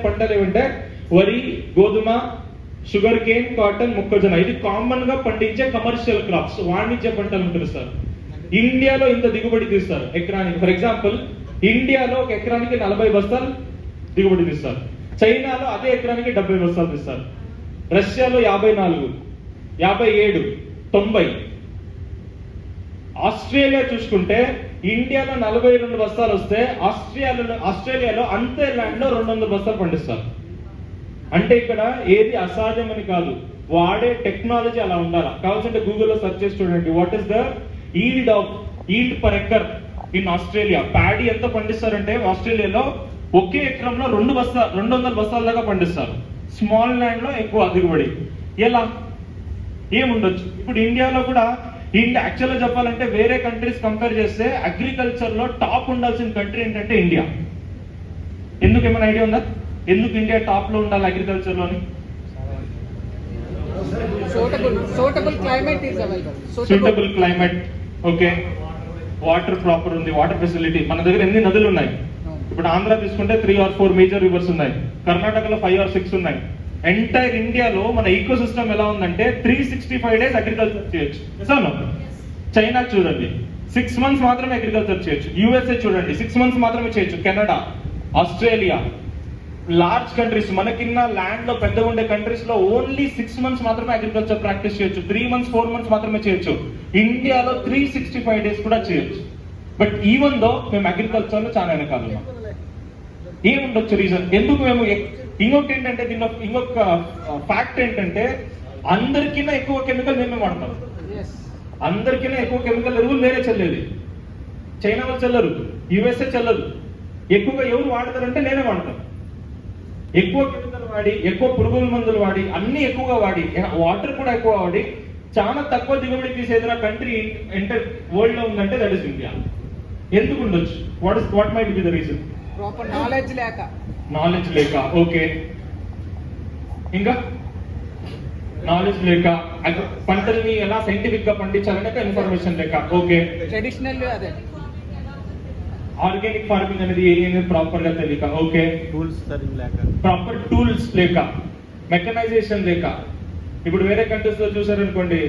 పంటలు ఏమంటే వరి, గోధుమ, షుగర్ కేన్, కాటన్, మొక్కజొన్న. ఇది కామన్ గా పండించే కమర్షియల్ క్రాప్స్, వాణిజ్య పంటలు ఉంటుంది సార్. ఇండియాలో ఇంత దిగుబడి తీస్తారు ఎకరానికి. ఫర్ ఎగ్జాంపుల్, ఇండియాలో ఒక ఎకరానికి 40 బస్తాలు దిగుబడి తీస్తారు. చైనాలో అదే ఎకరానికి 70 బస్తాలు తీస్తారు. రష్యాలో 54, 57, 90. ఆస్ట్రేలియా చూసుకుంటే ఇండియాలో 42 బస్తాలు వస్తే ఆస్ట్రేలియాలో అంతే ల్యాండ్ లో 200 బస్తాలు పండిస్తారు. అంటే ఇక్కడ ఏది అసాధ్యమని కాదు, వాడే టెక్నాలజీ అలా ఉండాలి. కావాల్సింటే గూగుల్లో సెర్చ్ చేసి చూడండి, what is the yield per acre in Australia. Paddy ఎంత పండిస్తారంటే ఆస్ట్రేలియాలో ఒకే ఎకరంలో 200 బస్తాల దాకా పండిస్తారు. స్మాల్ ల్యాండ్ లో ఎక్కువ దిగుబడి. ఎలా ఏముండొచ్చు? ఇప్పుడు ఇండియాలో కూడా యాక్చువల్గా చెప్పాలంటే వేరే కంట్రీస్ కంపేర్ చేస్తే అగ్రికల్చర్ లో టాప్ ఉండాల్సిన కంట్రీ ఏంటంటే ఇండియా. ఎందుకు ఏమైనా ఐడియా ఉందా? ఎందుకు ఇండియా టాప్ లో ఉండాలి అగ్రికల్చర్ లోని? Suitable climate, okay. Water proper ఉంది, వాటర్ ఫెసిలిటీ. మన దగ్గర ఎన్ని నదులు ఉన్నాయి? ఇప్పుడు ఆంధ్ర తీసుకుంటే 3 or 4 మేజర్ రివర్స్ ఉన్నాయి. కర్ణాటకలో 5 or 6 ఉన్నాయి. ఎంటైర్ ఇండియాలో మన ఈకో సిస్టమ్ ఎలా ఉందంటే 365 days అగ్రికల్చర్ చేయొచ్చు. చైనా చూడండి 6 months మాత్రమే అగ్రికల్చర్ చేయొచ్చు. యూఎస్ఏ చూడండి 6 months మాత్రమే చేయొచ్చు. కెనడా, ఆస్ట్రేలియా, లార్జ్ కంట్రీస్, మనకిన్న ల్యాండ్ లో పెద్దగా ఉండే కంట్రీస్ లో ఓన్లీ 6 months మాత్రమే అగ్రికల్చర్ ప్రాక్టీస్ చేయొచ్చు. 3 months 4 months మాత్రమే చేయొచ్చు. ఇండియాలో 365 days కూడా చేయొచ్చు. బట్ ఈవెన్ దో మేము అగ్రికల్చర్ లో చాలా వెనకాల. ఏముండొచ్చు రీజన్? ఎందుకు మేము? ఇంకొకటి ఏంటంటే దీనిలో ఇంకొక ఫ్యాక్ట్ ఏంటంటే అందరికన్నా ఎక్కువ కెమికల్ మేమే వాడతాం. అందరికన్నా ఎక్కువ కెమికల్ ఎరువులు నేనే చల్లేది. చైనా వాళ్ళు చల్లరు, యుఎస్ఏ చల్లరు. ఎక్కువగా ఎవరు వాడతారంటే నేనే వాడతాను. ఎక్కువ కెమికల్ వాడి, ఎక్కువ పురుగుల మందులు వాడి, అన్ని ఎక్కువగా వాడి, వాటర్ కూడా ఎక్కువ వాడి చాలా తక్కువ దిగుబడి తీసేదిన కంట్రీ ఎంటర్ వరల్డ్ లో ఉందంటే దట్ ఇస్ ఇండియా. ఎందుకు ఉండొచ్చు? What might be the reason? Proper knowledge లేక. ఓకే. ఇంకా నాలెడ్జ్ లేక, పంటల్ని ఎలా సైంటిఫిక్ గా పండించాలనే ఇన్ఫర్మేషన్ లేక. ఓకే. ట్రెడిషనల్ అదే ఆర్గానిక్ ఫార్మింగ్ అనేది ఏది ప్రాపర్ గా తెలియక. ఓకే. ప్రాపర్ టూల్స్ లేక, మెకనైజేషన్ లేక. ఇప్పుడు వేరే కంట్రీస్ లో చూసారనుకోండి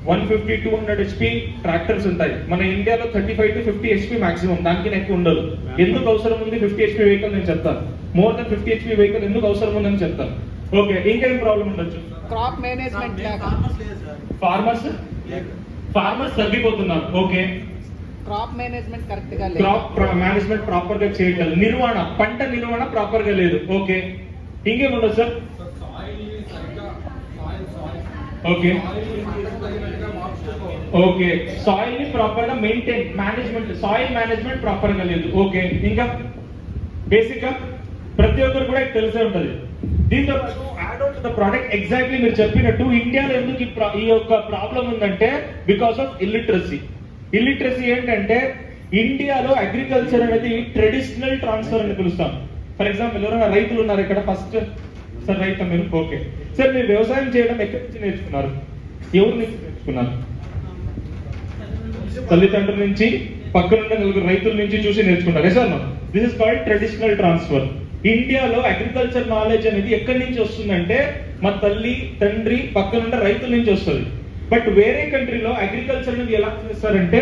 150-200 HP ట్రాక్టర్స్ ఉంటాయి. మన ఇండియాలో 35-50 HP మాక్సిమం, దానికి ఎక్కువ ఉండదు. ఎందుకు అవసరం ఉంది 50 HP వెహికల్? నేను చెప్తాను. మోర్ దెన్ 50 HP వెహికల్ ఎందుకు అవసరం ఉందని చెప్తాను. ఓకే. ఇంకేం ప్రాబ్లం ఉండొచ్చు? క్రాప్ మేనేజ్మెంట్ లేక. ఫార్మర్స్ తగ్గిపోతున్నారు. ఓకే. క్రాప్ మేనేజ్మెంట్ కరెక్ట్ గా లేదు. క్రాప్ మేనేజ్మెంట్ ప్రాపర్ గా చేయట్లేదు. నిర్వహణ, పంట నిర్వహణ ప్రాపర్ గా లేదు. ఓకే. ఇంకేముండదు సార్? ఓకే. ఓకే. సాయిల్ ని ప్రాపర్ గా మెయింటైన్, సాయిల్ మేనేజ్మెంట్ ప్రాపర్ గా లేదు. ఓకే. ఇంకా బేసిక్ గా ప్రతి ఒక్కరు కూడా తెలిసే ఉంటది. దీంతో add on to the product, exactly మీరు చెప్పినట్టు ఇండియాలో ఎందుకు ఈ యొక్క ప్రాబ్లం ఉందంటే బికాస్ ఆఫ్ ఇల్లిటరసీ. ఏంటంటే ఇండియాలో అగ్రికల్చర్ అనేది ట్రెడిషనల్ ట్రాన్స్ఫర్ అని పిలుస్తాం. ఫర్ ఎగ్జాంపుల్, ఎవరైనా రైతులు ఉన్నారు ఇక్కడ? ఫస్ట్ సార్ రైతు మీరు. ఓకే సార్, మీరు వ్యవసాయం చేయడం ఎక్కడి నుంచి నేర్చుకున్నారు? ఎవరి నుంచి నేర్చుకున్నారు? తల్లిదండ్రుల నుంచి, పక్కనున్న 4 రైతుల నుంచి చూసి నేర్చుకుంటారు. Sir this is called traditional transfer. ఇండియాలో అగ్రికల్చర్ నాలెడ్జ్ అనేది ఎక్కడి నుంచి వస్తుందంటే మా తల్లి, తండ్రి, పక్కనున్న రైతుల నుంచి వస్తుంది. బట్ వేరే కంట్రీలో అగ్రికల్చర్ అనేది ఎలా చేస్తారంటే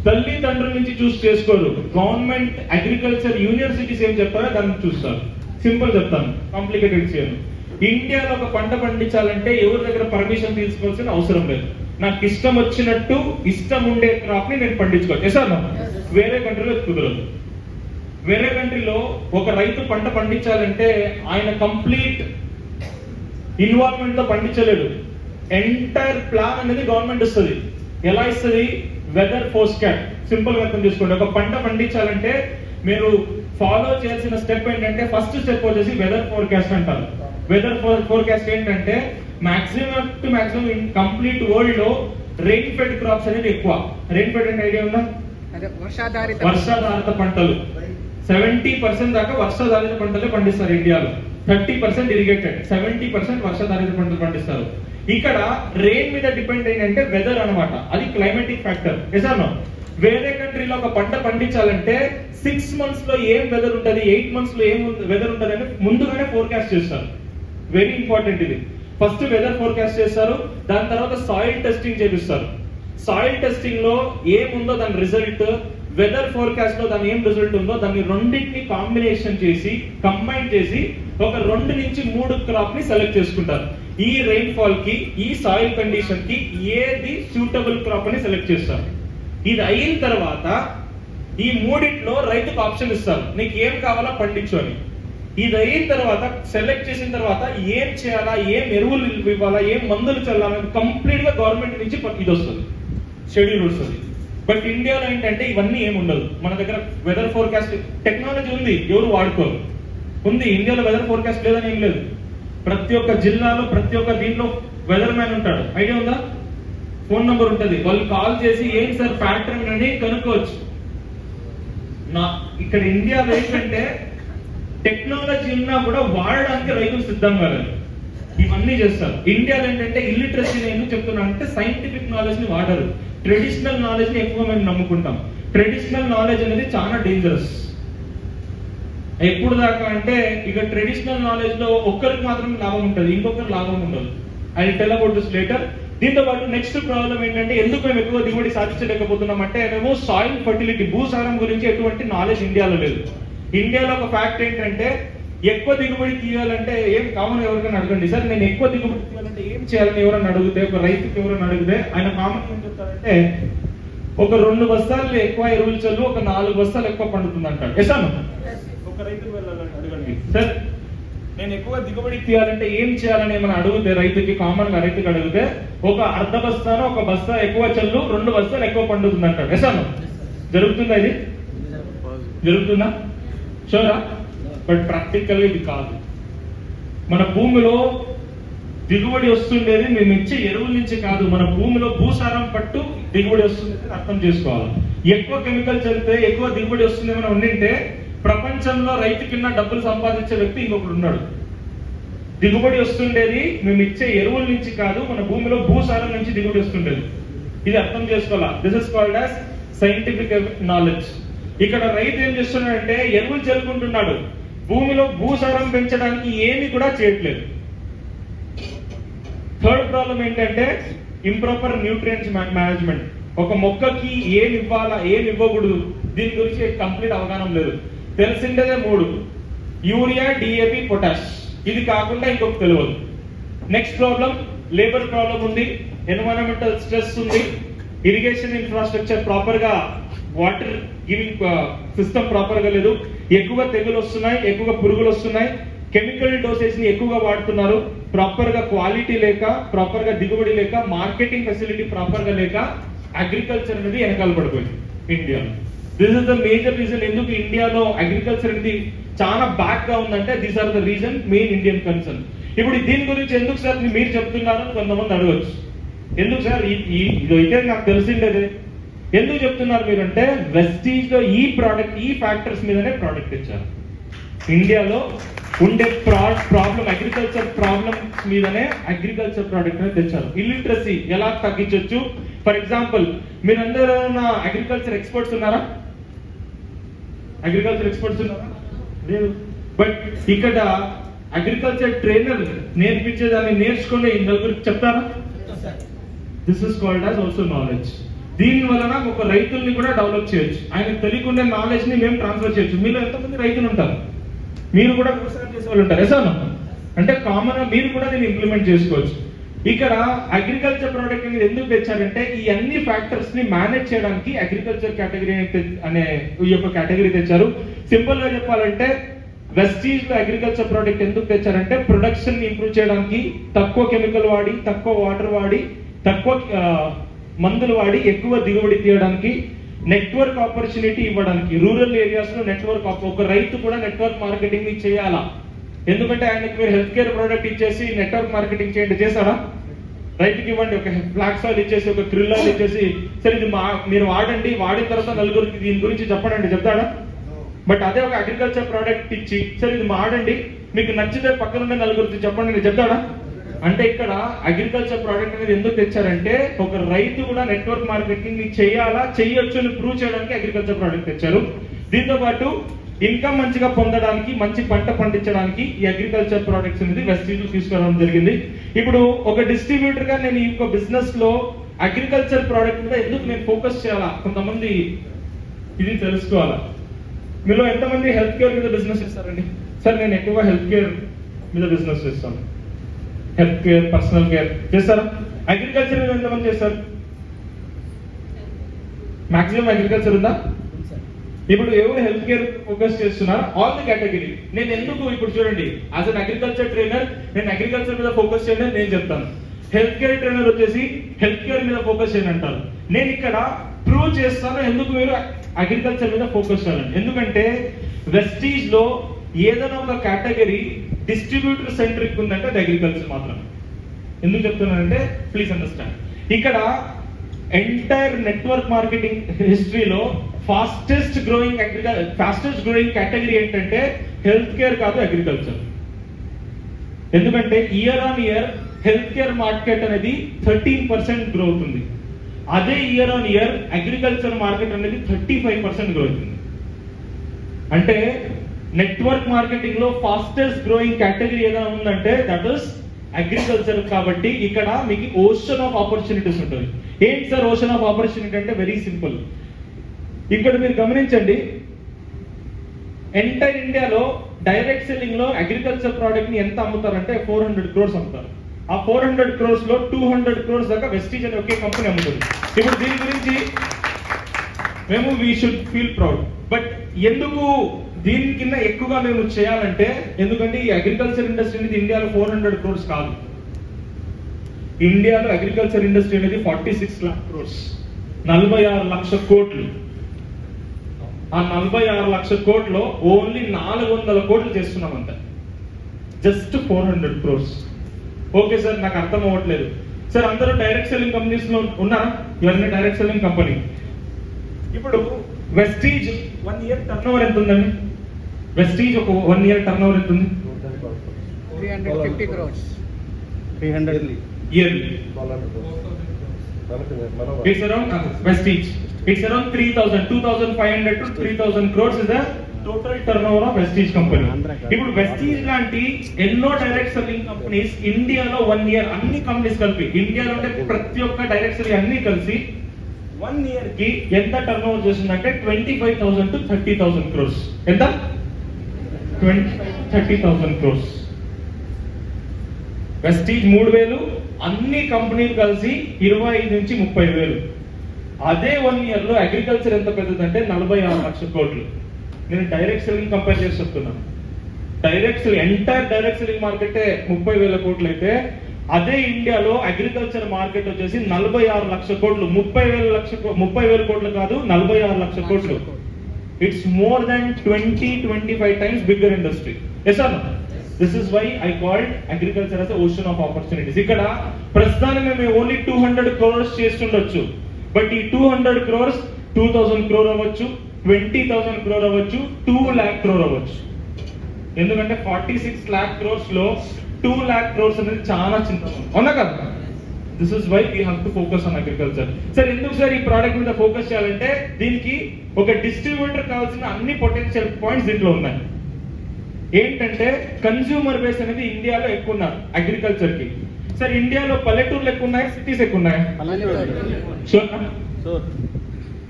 తల్లిదండ్రుల నుంచి చూసి చేసుకోరు. గవర్నమెంట్ అగ్రికల్చర్ యూనివర్సిటీస్ ఏం చెప్తారో దాన్ని చూస్తారు. సింపుల్ చెప్తాను, కాంప్లికేటెడ్ చేయను. ఇండియాలో ఒక పంట పండించాలంటే ఎవరి దగ్గర పర్మిషన్ తీసుకోవాల్సిన అవసరం లేదు. నాకు ఇష్టం వచ్చినట్టు, ఇష్టం ఉండే క్రాప్ ని నేను పండించుకోవచ్చు. సార్ వేరే కంట్రీలో కుదరదు. వేరే కంట్రీలో ఒక రైతు పంట పండించాలంటే ఆయన కంప్లీట్ ఇన్వాల్వ్మెంట్ తో పండించలేడు. ఎంటైర్ ప్లాన్ అనేది గవర్నమెంట్ ఇస్తుంది. ఎలా ఇస్తుంది? Weather forecast. సింపుల్ గా అర్థం చేసుకోండి. ఒక పంట పండించాలంటే మీరు ఫాలో చేయాల్సిన స్టెప్ ఏంటంటే ఫస్ట్ స్టెప్ వచ్చేసి వెదర్ ఫోర్కాస్ట్ అంటారు. వెదర్ ఫోర్కాస్ట్ ఏంటంటే maximum to maximum in complete world లో రెయిన్ ఫెడ్ క్రాప్స్ అనేది ఎక్కువ. రెయిన్ ఫెడ్ అంటే ఐడియా ఉందా? వర్షాధారిత పంటలు 70% దాకా వర్షాధారిత పంటలే పండిస్తారు ఇండియాలో. 30% ఇరిగేటెడ్, 70% వర్షాధారిత పంటలు పండిస్తారు. ఇక్కడ రెయిన్ మీద డిపెండ్ ఏంటంటే వెదర్ అన్నమాట. అది క్లైమేటిక్ ఫ్యాక్టర్. ఎసానో వేరే కంట్రీలో ఒక పంట పండించాలంటే 6 months లో ఏం వెదర్ ఉంటుంది, 8 months లో ఏం వెదర్ ఉంటుంది అని ముందుగానే ఫోర్కాస్ట్ చేస్తారు. వెరీ ఇంపార్టెంట్ ఇది. ఫస్ట్ వెదర్ ఫోర్కాస్ట్ చేస్తారు, దాని తర్వాత సాయిల్ టెస్టింగ్ చేపిస్తారు. సాయిల్ టెస్టింగ్ లో ఏముందో దాని రిజల్ట్, వెదర్ ఫోర్కాస్ట్ లో దాని ఏం రిజల్ట్ ఉందో దాన్ని రెండింటిని కాంబినేషన్ చేసి కంబైన్ చేసి ఒక 2 నుంచి 3 క్రాప్ ని సెలెక్ట్ చేసుకుంటారు. ఈ రెయిన్ ఫాల్ కి, ఈ సాయిల్ కండిషన్ కి ఏది సూటబుల్ క్రాప్ అని సెలెక్ట్ చేస్తారు. ఇది అయిన తర్వాత ఈ మూడిట్లో రైతుకు ఆప్షన్ ఇస్తారు, నీకు ఏం కావాలా పండించు అని. ఇది అయిన తర్వాత సెలెక్ట్ చేసిన తర్వాత ఏం చేయాలా, ఏం ఎరువులు ఇవ్వాలా, ఏం మందులు చల్లాలని కంప్లీట్ గా గవర్నమెంట్ నుంచి ఇది వస్తుంది, షెడ్యూల్ వస్తుంది. బట్ ఇండియాలో ఏంటంటే ఇవన్నీ ఏమి ఉండదు. మన దగ్గర వెదర్ ఫోర్కాస్ట్ టెక్నాలజీ ఉంది, ఎవరు వాడుకోరు. ఉంది, ఇండియాలో వెదర్ ఫోర్కాస్ట్ లేదని ఏం లేదు. ప్రతి ఒక్క జిల్లాలో ప్రతి ఒక్క దీంట్లో వెదర్ మ్యాన్ ఉంటాడు, ఐడియా ఉందా? ఫోన్ నంబర్ ఉంటుంది, వాళ్ళు కాల్ చేసి ఏం సార్ ప్యాటర్న్ అని కనుక్కోవచ్చు. ఇక్కడ ఇండియాలో ఏంటంటే టెక్నాలజీ ఉన్నా కూడా వాడడానికి రైతులు సిద్ధంగా లేరు. ఇవన్నీ చేస్తారు. ఇండియాలో ఏంటంటే ఇల్లిటరసీ ఎందుకు చెప్తున్నా అంటే సైంటిఫిక్ నాలెడ్జ్ ని వాడరు, ట్రెడిషనల్ నాలెడ్జ్ ని ఎక్కువ మేము నమ్ముకుంటాం. ట్రెడిషనల్ నాలెడ్జ్ అనేది చాలా డేంజరస్. ఎప్పుడు దాకా అంటే ఇక ట్రెడిషనల్ నాలెడ్జ్ లో ఒక్కరికి మాత్రం లాభం ఉంటుంది, ఇంకొకరికి లాభం ఉండదు. I tell about this later. దీంతో పాటు నెక్స్ట్ ప్రాబ్లం ఏంటంటే ఎందుకు మేము ఎక్కువ దిగుబడి సాధించలేకపోతున్నాం అంటే మేము సాయిల్ ఫర్టిలిటీ, భూసారం గురించి ఎటువంటి నాలెడ్జ్ ఇండియాలో లేదు. ఇండియాలో ఒక ఫ్యాక్ట్ ఏంటంటే ఎక్కువ దిగుబడి తీయాలంటే ఏం కామన్ ఎవరికైనా అడగండి, సార్ నేను ఎక్కువ దిగుబడి తీయాలంటే ఏం చేయాలని ఎవరైనా అడిగితే, ఒక రైతుకి ఎవరైనా అడిగితే ఆయన కామన్ ఏం చెప్తారంటే ఒక 2 బస్తాలు ఎక్కువ ఎరువులు చల్లు, ఒక 4 బస్తాలు ఎక్కువ పండుతుంది అంటాడు. ఎసాను ఒక రైతుకు వెళ్ళాలని అడగండి, సార్ నేను ఎక్కువ దిగుబడి తీయాలంటే ఏం చేయాలని ఏమైనా అడిగితే రైతుకి, కామన్ గా రైతుకి అడిగితే ఒక అర్ధ బస్తాను, ఒక బస్తా ఎక్కువ చల్లు, 2 బస్తాలు ఎక్కువ పండుతుంది అంటాడు. ఎసాను జరుగుతుందా? ఇది జరుగుతుందా? షూరా? బట్ ప్రాక్టికల్ ఇది కాదు. మన భూమిలో దిగుబడి వస్తుండేది మేము ఇచ్చే ఎరువుల నుంచి కాదు, మన భూమిలో భూసారం పట్టు దిగుబడి వస్తుంది అర్థం చేసుకోవాలి. ఎక్కువ కెమికల్ చల్లితే ఎక్కువ దిగుబడి వస్తుంది ఏమైనా ఉండింటే ప్రపంచంలో రైతు కింద డబ్బులు సంపాదించే వ్యక్తి ఇంకొకడు ఉన్నాడు. దిగుబడి వస్తుండేది మేము ఇచ్చే ఎరువుల నుంచి కాదు, మన భూమిలో భూసారం నుంచి దిగుబడి వస్తుండేది. ఇది అర్థం చేసుకోవాలా. This is called as scientific knowledge. ఇక్కడ రైతు ఏం చేస్తున్నాడంటే ఎరువులు చల్లుకుంటున్నాడు, భూమిలో భూసారం పెంచడానికి ఏమి కూడా చేయట్లేదు. థర్డ్ ప్రాబ్లం ఏంటంటే ఇంప్రాపర్ న్యూట్రియంట్స్ మేనేజ్మెంట్. ఒక మొక్కకి ఏమి ఇవ్వాలా, ఏమి ఇవ్వకూడదు దీని గురించి కంప్లీట్ అవగాహన లేదు. తెలిసిండేదే 3, యూరియా, డిఏపి, పొటాష్. ఇది కాకుండా ఇంకొక తెలియదు. నెక్స్ట్ ప్రాబ్లం లేబర్ ప్రాబ్లం ఉంది, ఎన్విరాన్మెంటల్ స్ట్రెస్ ఉంది, ఇరిగేషన్ ఇన్ఫ్రాస్ట్రక్చర్ ప్రాపర్ గా, వాటర్ గివింగ్ సిస్టమ్ ప్రాపర్ గా లేదు, ఎక్కువ తెగులు వస్తున్నాయి, ఎక్కువ పురుగులు వస్తున్నాయి, కెమికల్ డోసేజ్ ని ఎక్కువగా వాడుతున్నారు, ప్రాపర్ గా క్వాలిటీ లేక, ప్రాపర్ గా దిగుబడి లేక, మార్కెటింగ్ ఫెసిలిటీ ప్రాపర్ గా లేక అగ్రికల్చర్ అనేది వెనకాల పడిపోయింది ఇండియాలో. This is the major reason ఎందుకు ఇండియాలో అగ్రికల్చర్ అనేది చాలా బ్యాక్ గా ఉందంటే these are the reason, main Indian concern. ఇప్పుడు దీని గురించి ఎందుకు సార్ మీరు చెప్తున్నారు అని కొంతమంది అడగచ్చు. ఎందుకు సార్ ఇదైతే నాకు తెలిసిండేదే, ఎందుకు చెప్తున్నారు మీరు అంటే వెస్టీజ్ లో ఈ ప్రోడక్ట్, ఈ ఫ్యాక్టర్స్ మీదనే ప్రోడక్ట్ ఇచ్చారు. ఇండియాలో ఉండే ప్రాబ్లం, అగ్రికల్చర్ ప్రాబ్లమ్స్ మీదనే అగ్రికల్చర్ ప్రోడక్ట్ అనేది తెచ్చారు. ఇల్లిటరసీ ఎలా తగ్గించవచ్చు? ఫర్ ఎగ్జాంపుల్ మీరందరూ అగ్రికల్చర్ ఎక్స్పర్ట్స్ ఉన్నారా? అగ్రికల్చర్ ఎక్స్పర్ట్స్ ఉన్నారా? లేదు. బట్ ఇక్కడ అగ్రికల్చర్ ట్రైనర్ నేర్పించేదాన్ని నేర్చుకుని నలుగురికి చెప్తారా? This is called as also knowledge. దీని వలన ఒక రైతుల్ని కూడా డెవలప్ చేయొచ్చు. ఆయనకు తెలియకుండా నాలెడ్జ్ ని మేము ట్రాన్స్ఫర్ చేయొచ్చు. మీలో ఎంతమంది రైతులు ఉంటారు? మీరు కూడా వ్యవసాయం చేసే వాళ్ళు ఉంటారు. ఎసాను అంటే కామన్ గా మీరు కూడా దీన్ని ఇంప్లిమెంట్ చేసుకోవచ్చు. ఇక్కడ అగ్రికల్చర్ ప్రోడక్ట్ అనేది ఎందుకు తెచ్చారంటే ఈ అన్ని ఫ్యాక్టర్స్ ని మేనేజ్ చేయడానికి అగ్రికల్చర్ కేటగిరీ అనే ఈ యొక్క కేటగిరీ తెచ్చారు. సింపుల్ గా చెప్పాలంటే వెస్టీజ్ లో అగ్రికల్చర్ ప్రోడక్ట్ ఎందుకు తెచ్చారంటే ప్రొడక్షన్ ని ఇంప్రూవ్ చేయడానికి, తక్కువ కెమికల్ వాడి, తక్కువ వాటర్ వాడి, తక్కువ మందులు వాడి ఎక్కువ దిగుబడి తీయడానికి, నెట్వర్క్ ఆపర్చునిటీ ఇవ్వడానికి. రూరల్ ఏరియాస్ లో నెట్వర్క్, ఒక రైతు కూడా నెట్వర్క్ మార్కెటింగ్ ని చేయాలా? ఎందుకంటే ఆయనకి మీరు హెల్త్ కేర్ ప్రోడక్ట్ ఇచ్చేసి నెట్వర్క్ మార్కెటింగ్ చేయండి, చేస్తాడా? రైతుకి ఇవ్వండి, ఒక ఫ్లాక్స్ ఆయిల్ ఇచ్చేసి, ఒక క్రిల్ ఆయిల్ ఇచ్చేసి, సరే ఇది మీరు వాడండి, వాడిన తర్వాత నలుగురికి దీని గురించి చెప్పండి, చెప్తాడా? బట్ అదే ఒక అగ్రికల్చర్ ప్రోడక్ట్ ఇచ్చి, సరే ఇది వాడండి, మీకు నచ్చితే పక్కనుండే నలుగురికి చెప్పండి, చెప్తాడా? అంటే ఇక్కడ అగ్రికల్చర్ ప్రోడక్ట్ అనేది ఎందుకు తెచ్చారంటే ఒక రైతు కూడా నెట్వర్క్ మార్కెటింగ్ చేయాలా చేయొచ్చు అని ప్రూవ్ చేయడానికి అగ్రికల్చర్ ప్రోడక్ట్ తెచ్చారు. దీంతో పాటు ఇన్కమ్ మంచిగా పొందడానికి, మంచి పంట పండించడానికి ఈ అగ్రికల్చర్ ప్రోడక్ట్స్ అనేది వెస్టీజ్ తీసుకురావడం జరిగింది. ఇప్పుడు ఒక డిస్ట్రిబ్యూటర్ గా నేను ఈ యొక్క బిజినెస్ లో అగ్రికల్చర్ ప్రోడక్ట్ మీద ఎందుకు నేను ఫోకస్ చేయాలా, కొంతమంది ఇది తెలుసుకోవాలా. మీలో ఎంతమంది హెల్త్ కేర్ మీద బిజినెస్ చేస్తారండి? సార్ నేను ఎక్కువగా హెల్త్ కేర్ మీద బిజినెస్ చేస్తాను. హెల్త్ కేర్, పర్సనల్ కేర్ చేస్తారా? అగ్రికల్చర్ మీద ఎంతమంది చేస్తారు? మాక్సిమం అగ్రికల్చర్ ఉందా? ఇప్పుడు ఎవరు హెల్త్ కేర్ ఫోకస్ చేస్తున్నారు? All the category. నేను ఎందుకు ఇప్పుడు చూడండి, యాజ్ అన్ అగ్రికల్చర్ ట్రైనర్ నేను అగ్రికల్చర్ మీద ఫోకస్ చేయండి అని నేను చెప్తాను. హెల్త్ కేర్ ట్రైనర్ వచ్చేసి హెల్త్ కేర్ మీద ఫోకస్ చేయండి అంటారు. నేను ఇక్కడ ప్రూవ్ చేస్తాను ఎందుకు మీరు అగ్రికల్చర్ మీద ఫోకస్ చేయాలని. ఎందుకంటే వెస్టీజ్ లో ఏదైనా ఒక కేటగిరీ డిస్ట్రిబ్యూటర్ సెంట్రిక్ ఉందంటే అది అగ్రికల్చర్ మాత్రమే. ఎందుకు చెప్తున్నానంటే ప్లీజ్ అండర్స్టాండ్. ఇక్కడ ఎంటైర్ నెట్వర్క్ మార్కెటింగ్ హిస్టరీలో ఫాస్టెస్ట్ గ్రోయింగ్ కేటగిరీ ఏంటంటే హెల్త్ కేర్ కాదు, అగ్రికల్చర్. ఎందుకంటే year on year health care market అనేది 13% గ్రో అవుతుంది. అదే year on year agriculture market అనేది 35% గ్రో అవుతుంది. అంటే నెట్వర్క్ మార్కెటింగ్ లో ఫాస్టెస్ట్ గ్రోయింగ్ కేటగిరీ ఏదైనా ఉందంటే దట్ ఇస్ అగ్రికల్చర్. కాబట్టి ఇక్కడ మీకు ఓషన్ ఆఫ్ ఆపర్చునిటీస్ ఉంటుంది. ఏంటి సార్ ఓషన్ ఆఫ్ ఆపర్చునిటీ అంటే? Very simple. ఇక్కడ మీరు గమనించండి, ఎంటైర్ ఇండియాలో డైరెక్ట్ సెల్లింగ్ లో అగ్రికల్చర్ ప్రోడక్ట్ ని ఎంత అమ్ముతారంటే 400 crores అమ్ముతారు. ఆ 400 crores లో 200 crores దాకా వెస్టీజ్ అనే ఒకే కంపెనీ అమ్ముతుంది. ఇప్పుడు దీని గురించి మేము we should feel proud. But ఎందుకు దీని కింద ఎక్కువగా మేము చేయాలంటే, ఎందుకంటే ఈ అగ్రికల్చర్ ఇండస్ట్రీ అనేది ఇండియాలో 400 crores కాదు. ఇండియాలో అగ్రికల్చర్ ఇండస్ట్రీ అనేది 46 lakh crores, 46 లక్షల కోట్లు. ఆ 46 లక్షల కోట్లు ఓన్లీ 400 కోట్లు చేస్తున్నాం అంత, జస్ట్ 400 crores. ఓకే సార్, నాకు అర్థం అవ్వట్లేదు సార్. అందరూ డైరెక్ట్ సెల్లింగ్ కంపెనీస్ లో ఉన్నారా? ఎవరైనా డైరెక్ట్ సెల్లింగ్ కంపెనీ? ఇప్పుడు వెస్టీజ్ 1 year టర్న్ ఓవర్ ఎంత ఉందండి? వెస్టీజ్ ఒక 1 year టర్న్ ఓవర్ ఎంత ఉంది? 350 crores. 300 yearly. It's around Vestige. It's around 2,500 to 3,000 crores is the total turnover of Vestige company. ఇప్పుడు వెస్టీజ్ లాంటి ఎన్నో డైరెక్ట్ సెల్లింగ్ కంపెనీస్ ఇండియాలో 1 year అన్ని కంపెనీస్ కలిపి, ఇండియాలో అంటే ప్రతి ఒక్క డైరెక్ట్ సెల్లింగ్ అన్ని కలిసి 1 year కి ఎంత టర్న్ ఓవర్ చేస్తుందంటే 25,000 to 30,000 crores. ఎంత? 30,000 crores. వెస్టీజ్ 3,000, అన్ని కంపెనీలు కలిసి 25 నుంచి 30,000. అదే 1 year లో అగ్రికల్చర్ ఎంత పెద్దదంటే 46 లక్షల కోట్లు. నేను డైరెక్ట్ సెల్లింగ్ కంపేర్ చేసి చెప్తున్నాను. Direct selling, entire direct selling మార్కెటే 30,000 కోట్లు అయితే అదే ఇండియాలో అగ్రికల్చర్ మార్కెట్ వచ్చేసి 46 లక్షల కోట్లు. 30,000 కోట్లు కాదు, 46 లక్షల కోట్లు. It's more than 20-25 times bigger industry. Yes or no? This is why I called agriculture as a ocean of opportunities. ఇక్కడ ప్రస్తుతానికి మేము ఓన్లీ 200 crores చేస్తుండొచ్చు. బట్ ఈ 200 crores 2,000 crore అవ్వచ్చు, 20,000 crore అవ్వచ్చు, 2 lakh crore అవ్వచ్చు. ఎందుకంటే 46 lakh crores లో 2 lakh crores అనేది చాలా చిన్న, అవునా కదా? This is why we have to focus on agriculture. Sir ఎందుకు సార్ ఈ ప్రోడక్ట్ మీద ఫోకస్ చేయాలంటే, దీనికి ఒక డిస్ట్రిబ్యూటర్ కావాల్సిన అన్ని పొటెన్షియల్ పాయింట్స్ దీంట్లో ఉన్నాయి. ఏంటంటే కన్స్యూమర్ బేస్ అనేది ఇండియాలో ఎక్కువ ఉన్నారు అగ్రికల్చర్ కి. సార్ ఇండియాలో పల్లెటూర్లు ఎక్కువ ఉన్నాయా, సిటీస్ ఎక్కువ ఉన్నాయా?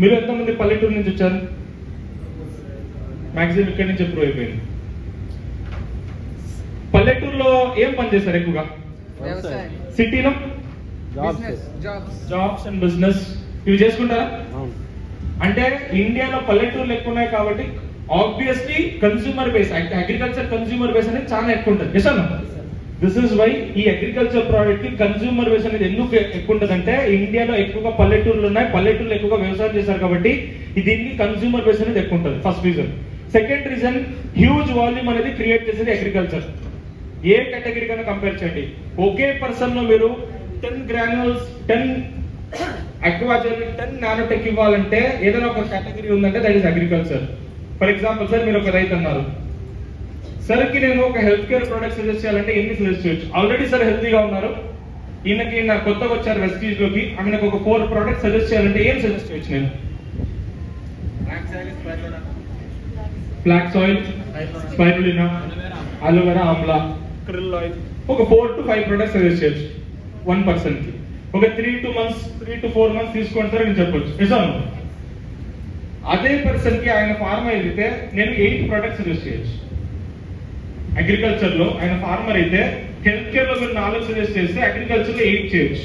మీరు ఎంతమంది పల్లెటూరు నుంచి వచ్చారు? మాక్సిమం ఇక్కడి నుంచి ఎప్పుడు అయిపోయింది. పల్లెటూరులో ఏం పని చేస్తారు ఎక్కువగా? వ్యవసాయం. సిటీలో జాబ్స్ అండ్ బిజినెస్ ఇవి చేసుకుంటారా? అంటే ఇండియాలో పల్లెటూర్లు ఎక్కువ ఉన్నాయి కాబట్టి obviously consumer base, agriculture consumer base అనేది చాలా ఎక్కువ ఉంటుంది. ఎస్ అన్న? దిస్ ఇస్ వై ఈ అగ్రికల్చర్ ప్రోడక్ట్ కి కన్స్యూమర్ బేస్ అనేది ఎందుకు ఎక్కువ ఉంటుంది అంటే, ఇండియాలో ఎక్కువగా పల్లెటూర్లు ఉన్నాయి, పల్లెటూర్లు ఎక్కువగా వ్యవసాయం చేశారు కాబట్టి దీనికి కన్స్యూమర్ బేస్ అనేది ఎక్కువ ఉంటుంది. First reason. Second reason, huge volume అనేది క్రియేట్ చేసేది అగ్రికల్చర్. ఏ కేటగిరీ కన్నా కంపేర్ చేయండి, ఒకే పర్సన్ లో మీరు 10 granules, 10 అక్వాజెల్, 10 నానోటెక్ ఇవ్వాలంటే ఏదైనా ఒక కేటగిరీ ఉందంటే that is agriculture. For example sir, మీరు ఒక రైతు అన్నారు సార్కి నేను ఒక హెల్త్ కేర్ ప్రొడక్ట్ సజెస్ట్ చేయాలంటే ఎన్ని సజెస్ట్ చేయొచ్చు? ఆల్రెడీ సార్ హెల్తీగా ఉన్నారు, ఈయనకి నా కొత్తగా వచ్చారు వెస్టీజ్ లోకి, ఆమెకు ఒక 4 ప్రొడక్ట్ సజెస్ట్ చేయాలంటే ఏం సజెస్ట్ చేయొచ్చు నేను? Flax oil, spirulina, aloe vera, Amla, krill oil, ఒక 4 to 5 ప్రొడక్ట్స్ సజెస్ట్ చేయొచ్చు 1 person కి. ఒక 3 to 4 months తీసుకుంటారని నేను చెప్పొచ్చు. నిజాను. అదే పర్సన్ కి ఆయన ఫార్మర్ అయితే నేను 8 ప్రొడక్ట్స్ సజెస్ట్ చేయొచ్చు. అగ్రికల్చర్ లో ఆయన ఫార్మర్ అయితే హెల్త్ కేర్ లో మీరు 4 సజెస్ట్ చేస్తే అగ్రికల్చర్ లో 8 చేయొచ్చు.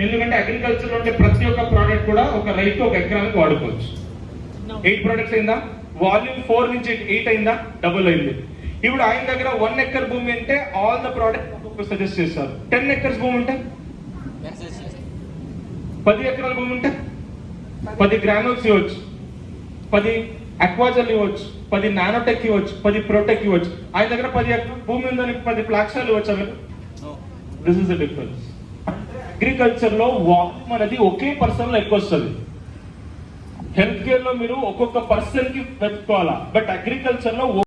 ఎందుకంటే అగ్రికల్చర్ లో ఉండే ప్రతి ఒక్క ప్రోడక్ట్ కూడా ఒక రైతు ఒక ఎకరానికి వాడుకోవచ్చు. 8 ప్రొడక్ట్స్ అయిందా? వాల్యూమ్ 4 నుంచి 8 అయిందా? డబుల్ అయింది. ఇప్పుడు ఆయన దగ్గర 1 ఎకర్ భూమి అంటే ఆల్ ద ప్రోడక్ట్ సజెస్ట్ చేస్తారు. 10 ఎకర్స్ భూమి ఉంటే 10 ఎకరాల భూమి ఉంటే 10 గ్రానుల్స్ ఇవ్వచ్చు, 10 అక్వాజల్ ఇవ్వచ్చు, 10 నానోటెక్ ఇవ్వచ్చు, 10 ప్రోటెక్ ఇవ్వచ్చు. ఆయన దగ్గర 10 ఎకరాల భూమి ఉందని 10 ఫ్లాక్సాలు ఇవ్వచ్చు. మీరు this is the difference. Agriculture లో వాల్యూమ్ అనేది ఒకే పర్సన్ లో ఎక్కువ వస్తుంది. హెల్త్ కేర్ లో మీరు ఒక్కొక్క పర్సన్ కి పెట్టుకోవాలా, బట్ అగ్రికల్చర్ లో